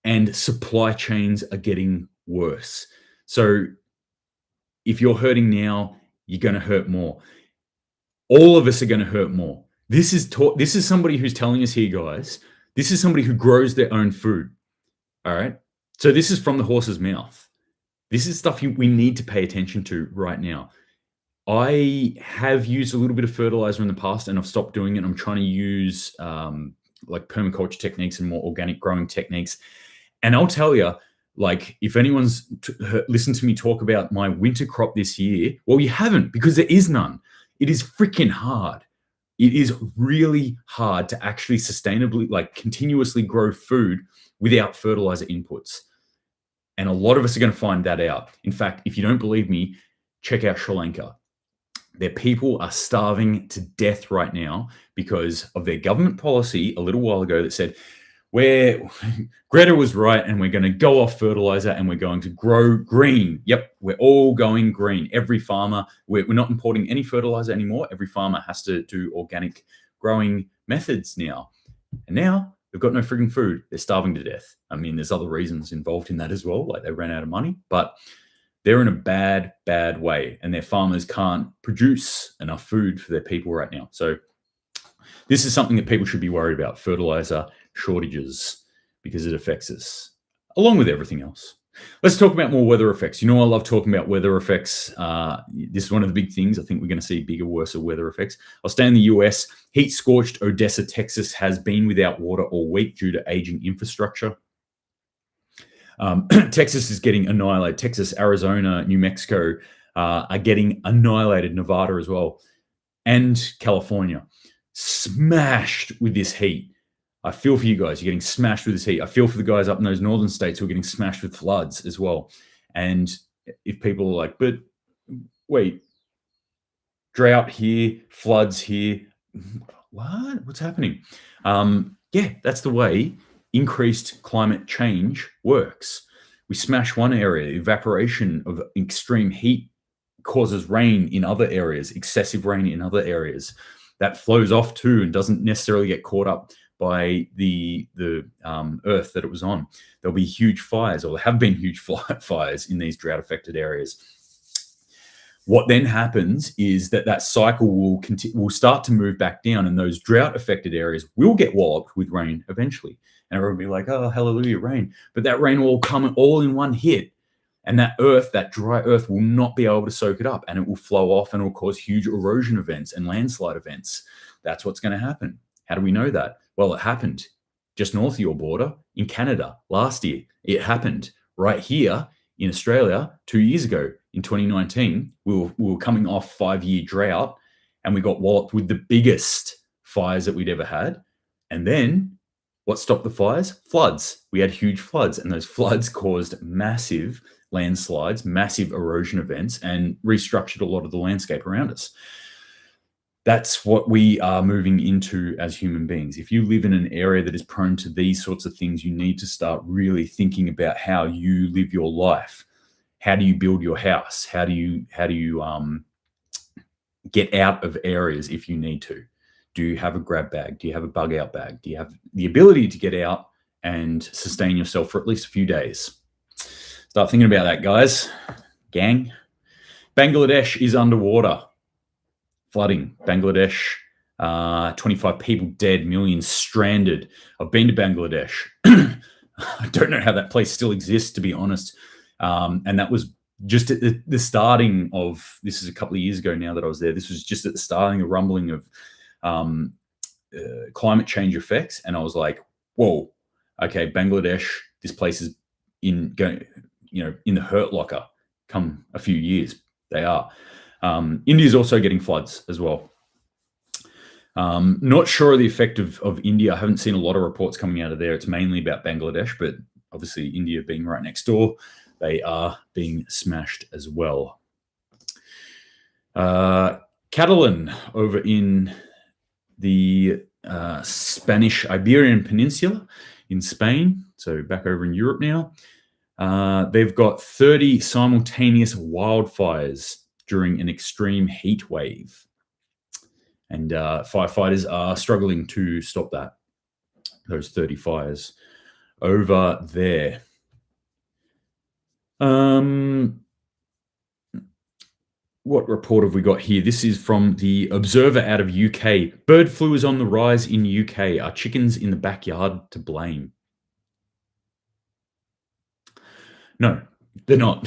and supply chains are getting worse. So if you're hurting now, you're going to hurt more. All of us are going to hurt more. This is somebody who's telling us here, guys. This is somebody who grows their own food. All right. So this is from the horse's mouth. This is stuff we need to pay attention to right now. I have used a little bit of fertilizer in the past, and I've stopped doing it. I'm trying to use like permaculture techniques and more organic growing techniques. And I'll tell you, like, if anyone's listened to me talk about my winter crop this year, well, you haven't, because there is none. It is freaking hard. It is really hard to actually sustainably, like, continuously grow food without fertilizer inputs. And a lot of us are going to find that out. In fact, if you don't believe me, check out Sri Lanka. Their people are starving to death right now because of their government policy a little while ago that said, Greta was right, and we're going to go off fertilizer and we're going to grow green. Yep, we're all going green. Every farmer, we're not importing any fertilizer anymore. Every farmer has to do organic growing methods now. And now they've got no frigging food. They're starving to death. I mean, there's other reasons involved in that as well, like they ran out of money, but they're in a bad, bad way, and their farmers can't produce enough food for their people right now. So this is something that people should be worried about, fertilizer shortages, because it affects us, along with everything else. Let's talk about more weather effects. You know, I love talking about weather effects. This is one of the big things. I think we're going to see bigger, worse weather effects. I'll stay in the US. Heat-scorched Odessa, Texas has been without water all week due to aging infrastructure. Texas is getting annihilated. Texas, Arizona, New Mexico are getting annihilated. Nevada as well. And California. Smashed with this heat. I feel for you guys. You're getting smashed with this heat. I feel for the guys up in those northern states who are getting smashed with floods as well. And if people are like, but wait, drought here, floods here. What? What's happening? Yeah, that's the way increased climate change works. We smash one area, evaporation of extreme heat causes rain in other areas, excessive rain in other areas. That flows off too and doesn't necessarily get caught up by the earth that it was on. There'll be huge fires, or there have been huge fires in these drought-affected areas. What then happens is that cycle will start to move back down, and those drought-affected areas will get walloped with rain eventually. And everyone will be like, oh, hallelujah, rain. But that rain will come all in one hit. And that dry earth will not be able to soak it up, and it will flow off, and it will cause huge erosion events and landslide events. That's what's going to happen. How do we know that? Well, it happened just north of your border in Canada last year. It happened right here in Australia 2 years ago in 2019. We were coming off 5-year drought, and we got walloped with the biggest fires that we'd ever had. And then what stopped the fires? Floods. We had huge floods, and those floods caused massive landslides, massive erosion events, and restructured a lot of the landscape around us. That's what we are moving into as human beings. If you live in an area that is prone to these sorts of things, you need to start really thinking about how you live your life. How do you build your house? How do you get out of areas if you need to? Do you have a grab bag? Do you have a bug out bag? Do you have the ability to get out and sustain yourself for at least a few days. Start thinking about that, guys. Gang. Bangladesh is underwater. Flooding. Bangladesh, 25 people dead, millions stranded. I've been to Bangladesh. I don't know how that place still exists, to be honest. And that was just at the starting of, this is a couple of years ago now that I was there. This was just at the starting of rumbling of climate change effects. And I was like, whoa, okay, Bangladesh, this place is in the hurt locker come a few years. They are. India's also getting floods as well. Not sure of the effect of India. I haven't seen a lot of reports coming out of there. It's mainly about Bangladesh, but obviously India being right next door, they are being smashed as well. Catalan over in the Spanish Iberian Peninsula in Spain, so back over in Europe now. They've got 30 simultaneous wildfires during an extreme heat wave. And firefighters are struggling to stop those 30 fires over there. What report have we got here? This is from the Observer out of UK. Bird flu is on the rise in UK. Are chickens in the backyard to blame? No, they're not.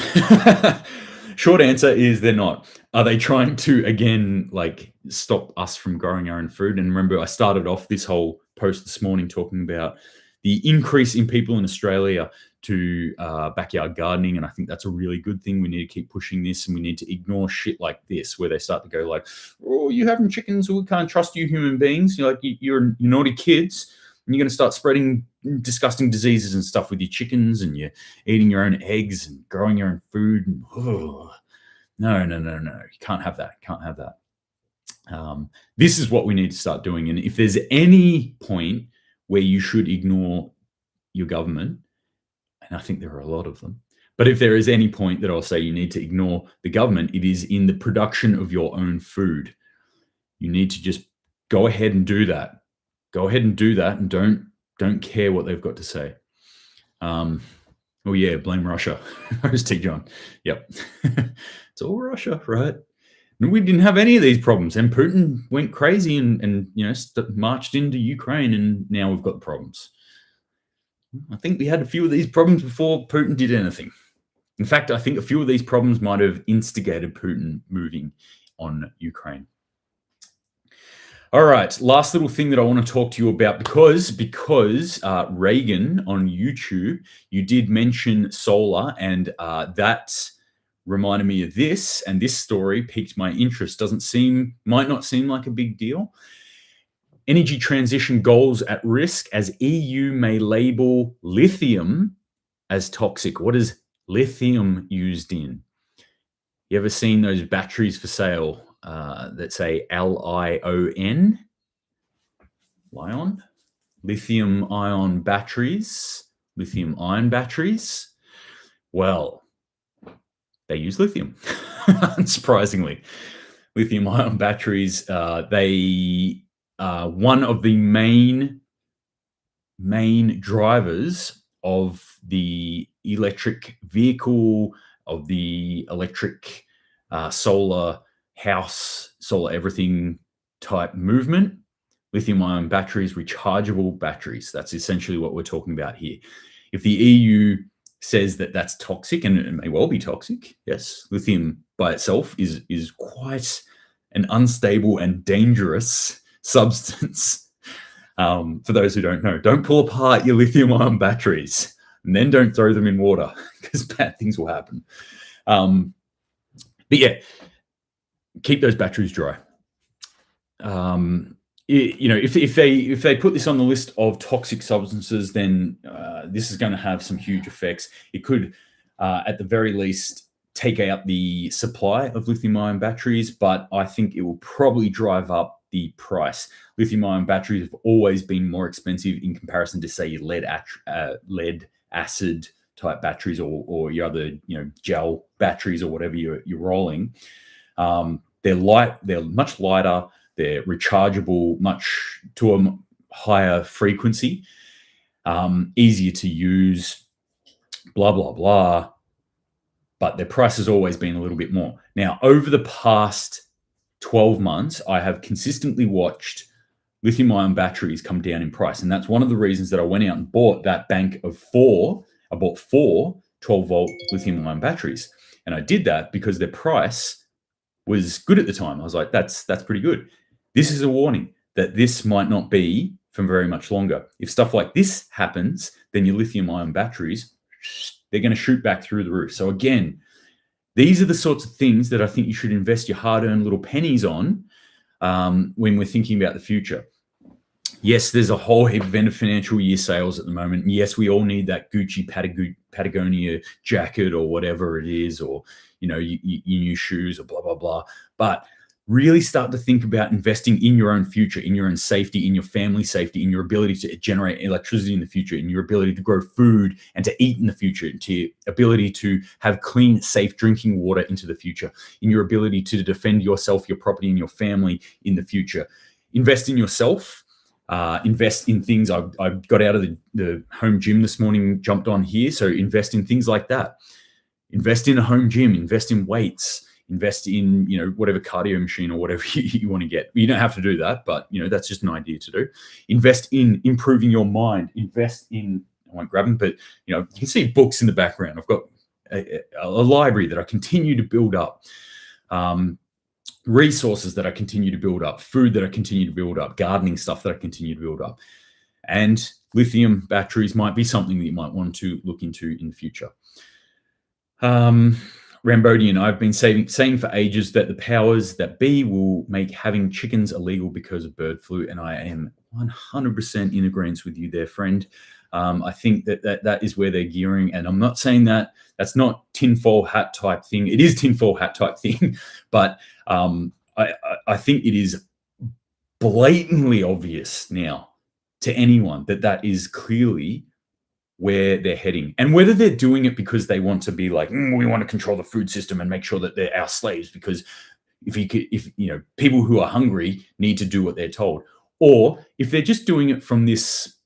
Short answer is they're not. Are they trying to, again, like stop us from growing our own food? And remember, I started off this whole post this morning talking about the increase in people in Australia to backyard gardening. And I think that's a really good thing. We need to keep pushing this, and we need to ignore shit like this, where they start to go like, oh, you having chickens? We can't trust you human beings. You're like, you're naughty kids. And you're going to start spreading disgusting diseases and stuff with your chickens, and you're eating your own eggs and growing your own food. And, no. You can't have that. Can't have that. This is what we need to start doing. And if there's any point where you should ignore your government, and I think there are a lot of them, but if there is any point that I'll say you need to ignore the government, it is in the production of your own food. You need to just go ahead and do that. Go ahead and do that, and don't care what they've got to say. Oh yeah, blame Russia. Where's TJUN? Yep. It's all Russia, right? And we didn't have any of these problems, and Putin went crazy and marched into Ukraine, and now we've got the problems. I think we had a few of these problems before Putin did anything. In fact, I think a few of these problems might have instigated Putin moving on Ukraine. All right, last little thing that I want to talk to you about, because Reagan on YouTube, you did mention solar, and that reminded me of this, and this story piqued my interest. Might not seem like a big deal. Energy transition goals at risk as EU may label lithium as toxic. What is lithium used in? You ever seen those batteries for sale that say LION? Lion? Lithium-ion batteries? Lithium-ion batteries? Well, they use lithium, unsurprisingly. Lithium-ion batteries, they are one of the main drivers of the electric vehicle, of the electric solar house, solar everything type movement. Lithium-ion batteries, rechargeable batteries. That's essentially what we're talking about here. If the EU says that that's toxic, and it may well be toxic, yes, lithium by itself is quite an unstable and dangerous substance. For those who don't know, don't pull apart your lithium-ion batteries, and then don't throw them in water, because bad things will happen. But yeah, keep those batteries dry. If they put this on the list of toxic substances, then this is going to have some huge effects. It could, at the very least, take out the supply of lithium-ion batteries, but I think it will probably drive up the price. Lithium-ion batteries have always been more expensive in comparison to, say, your lead acid type batteries, or your other gel batteries, or whatever you're rolling. They're much lighter. They're rechargeable to a higher frequency. easier to use, blah, blah, blah. But their price has always been a little bit more. Now, over the past 12 months, I have consistently watched lithium-ion batteries come down in price. And that's one of the reasons that I went out and bought that bank of four. I bought four 12-volt lithium-ion batteries. And I did that because their price was good at the time. I was like, that's pretty good. This is a warning that this might not be for very much longer. If stuff like this happens, then your lithium-ion batteries, they're going to shoot back through the roof. So again, these are the sorts of things that I think you should invest your hard-earned little pennies on when we're thinking about the future. Yes, there's a whole heap of end of financial year sales at the moment. And yes, we all need that Gucci Patagonia jacket or whatever it is, or your new shoes or blah, blah, blah. But really start to think about investing in your own future, in your own safety, in your family safety, in your ability to generate electricity in the future, in your ability to grow food and to eat in the future, into your ability to have clean, safe drinking water into the future, in your ability to defend yourself, your property, and your family in the future. Invest in yourself. Invest in things. I got out of the home gym this morning, jumped on here. So invest in things like that. Invest in a home gym. Invest in weights. Invest in whatever cardio machine or whatever you want to get. You don't have to do that, but that's just an idea to do. Invest in improving your mind. Invest in, I won't grab them, but you can see books in the background. I've got a library that I continue to build up. Resources that I continue to build up, food that I continue to build up, gardening stuff that I continue to build up. And lithium batteries might be something that you might want to look into in the future. Rambodian, I've been saying for ages that the powers that be will make having chickens illegal because of bird flu, and I am 100% in agreement with you there, friend. I think that is where they're gearing, and I'm not saying that's not tinfoil hat type thing. It is tinfoil hat type thing, but I think it is blatantly obvious now to anyone that is clearly where they're heading. And whether they're doing it because they want to be like, we want to control the food system and make sure that they're our slaves, because if people who are hungry need to do what they're told, or if they're just doing it from this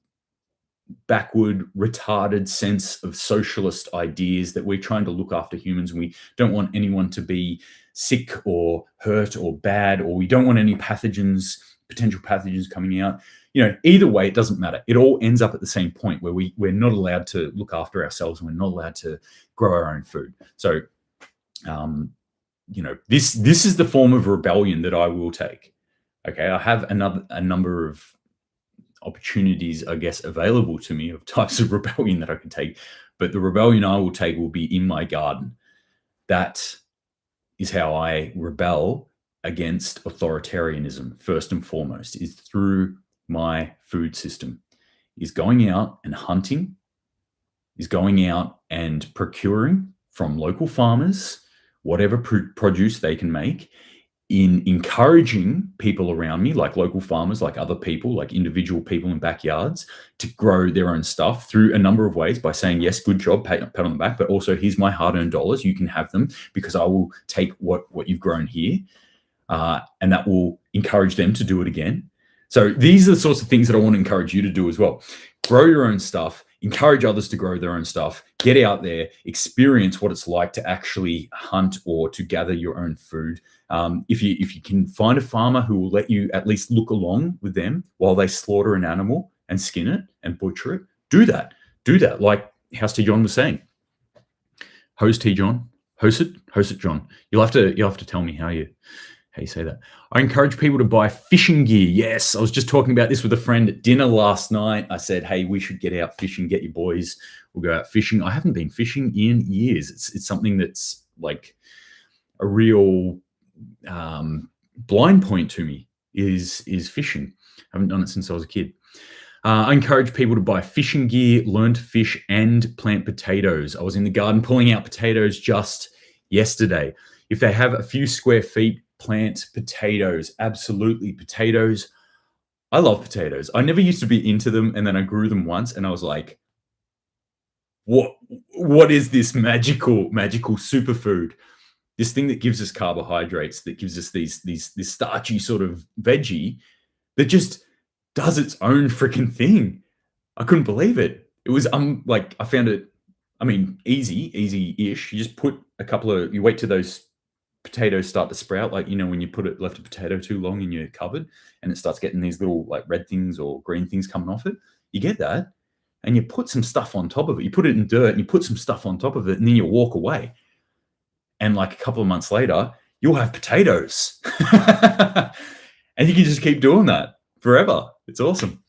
backward, retarded sense of socialist ideas that we're trying to look after humans and we don't want anyone to be sick or hurt or bad, or we don't want any potential pathogens coming out. Either way, it doesn't matter. It all ends up at the same point where we're not allowed to look after ourselves and we're not allowed to grow our own food. So, this is the form of rebellion that I will take. Okay, I have a number of opportunities, I guess, available to me of types of rebellion that I can take, but the rebellion I will take will be in my garden. That is how I rebel against authoritarianism, first and foremost, is through my food system, is going out and hunting, is going out and procuring from local farmers whatever produce they can make, in encouraging people around me, like local farmers, like other people, like individual people in backyards, to grow their own stuff through a number of ways by saying, yes, good job, pat on the back, but also here's my hard-earned dollars. You can have them because I will take what you've grown here, and that will encourage them to do it again. So these are the sorts of things that I want to encourage you to do as well. Grow your own stuff, encourage others to grow their own stuff, get out there, experience what it's like to actually hunt or to gather your own food. If you can find a farmer who will let you at least look along with them while they slaughter an animal and skin it and butcher it, do that. Do that, like House T. John was saying. Host T. John, host it, John. You'll have to tell me how you say that. I encourage people to buy fishing gear. Yes, I was just talking about this with a friend at dinner last night. I said, hey, we should get out fishing, get your boys. We'll go out fishing. I haven't been fishing in years. It's something that's like a real blind point to me is fishing. I haven't done it since I was a kid. I encourage people to buy fishing gear, learn to fish, and plant potatoes. I was in the garden pulling out potatoes just yesterday. If they have a few square feet, plant potatoes. Absolutely, potatoes. I love potatoes. I never used to be into them, and then I grew them once, and I was like, what is this magical superfood? This thing that gives us carbohydrates, that gives us this starchy sort of veggie that just does its own freaking thing. I couldn't believe it. It was like I found it. I mean, easy-ish. You just put a couple of. You wait till those potatoes start to sprout, like when you left a potato too long in your cupboard, and it starts getting these little like red things or green things coming off it. You get that, and you put some stuff on top of it. You put it in dirt, and you put some stuff on top of it, and then you walk away. And like a couple of months later, you'll have potatoes, and you can just keep doing that forever. It's awesome.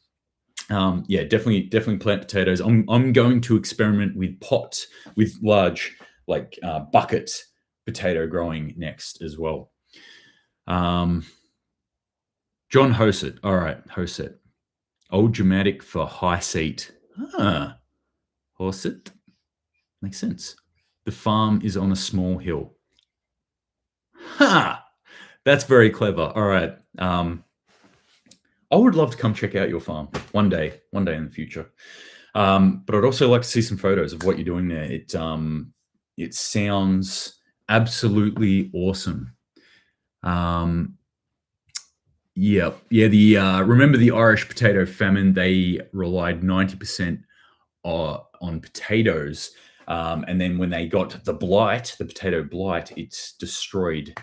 Yeah, definitely plant potatoes. I'm going to experiment with large like bucket potato growing next as well. John Hosett. All right, Hosett. Old dramatic for high seat. Hosett. Makes sense. The farm is on a small hill. Ha! That's very clever. All right. I would love to come check out your farm one day in the future. But I'd also like to see some photos of what you're doing there. It sounds absolutely awesome. Yeah. Remember the Irish potato famine? They relied 90% on potatoes, and then when they got the potato blight, it's destroyed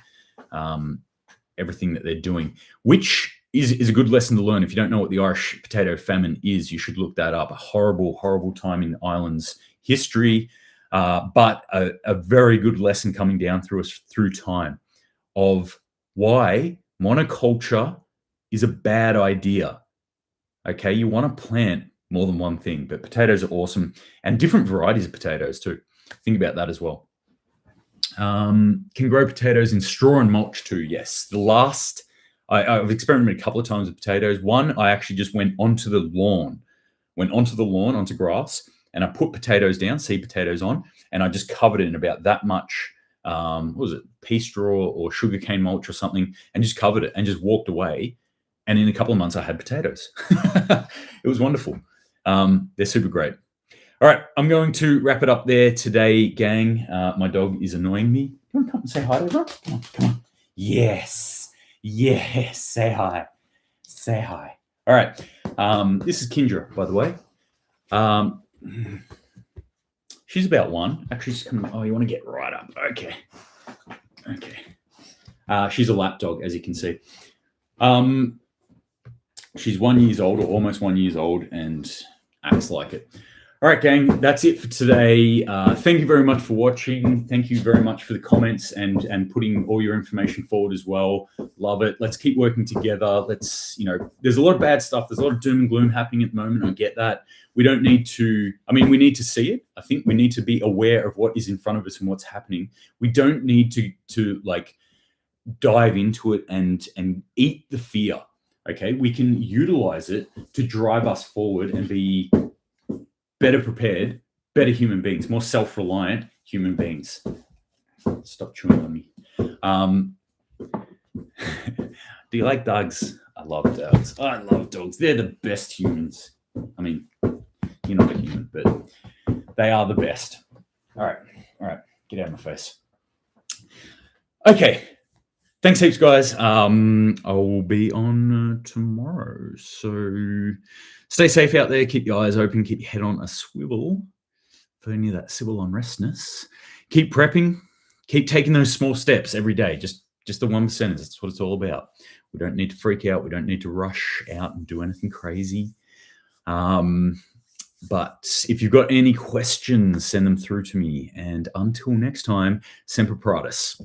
everything that they're doing, which is a good lesson to learn. If you don't know what the Irish potato famine is, you should look that up. A horrible time in Ireland's history, but a very good lesson coming down through time of why monoculture is a bad idea. Okay, you want to plant more than one thing, but potatoes are awesome, and different varieties of potatoes too. Think about that as well. Can grow potatoes in straw and mulch too. Yes, I've experimented a couple of times with potatoes. One, I actually just went onto the lawn, onto grass, and I put potatoes down, seed potatoes on, and I just covered it in about that much, what was it, pea straw or sugarcane mulch or something, and just covered it and just walked away. And in a couple of months, I had potatoes. It was wonderful. They're super great. All right, I'm going to wrap it up there today, gang. My dog is annoying me. You want to come and say hi to everyone? Come on. Yes, say hi. All right, this is Kindra, by the way. She's about 1. Actually, she's coming. Oh, you want to get right up? Okay. She's a lap dog, as you can see. She's 1 year old, or almost 1 year old, and acts like it. All right, gang, that's it for today. Thank you very much for watching. Thank you very much for the comments and putting all your information forward as well. Love it. Let's keep working together. There's a lot of bad stuff. There's a lot of doom and gloom happening at the moment. I get that. We don't need to, we need to see it. I think we need to be aware of what is in front of us and what's happening. We don't need to like dive into it and eat the fear. Okay, we can utilize it to drive us forward and be better prepared, better human beings, more self-reliant human beings. Stop chewing on me. Do you like dogs? I love dogs. They're the best humans. You're not a human, but they are the best. All right. Get out of my face. Okay. Thanks heaps, guys. I will be on tomorrow. So stay safe out there. Keep your eyes open. Keep your head on a swivel for any of that civil unrestness. Keep prepping. Keep taking those small steps every day. Just the 1%. That's what it's all about. We don't need to freak out. We don't need to rush out and do anything crazy. But if you've got any questions, send them through to me. And until next time, Semper Paratus.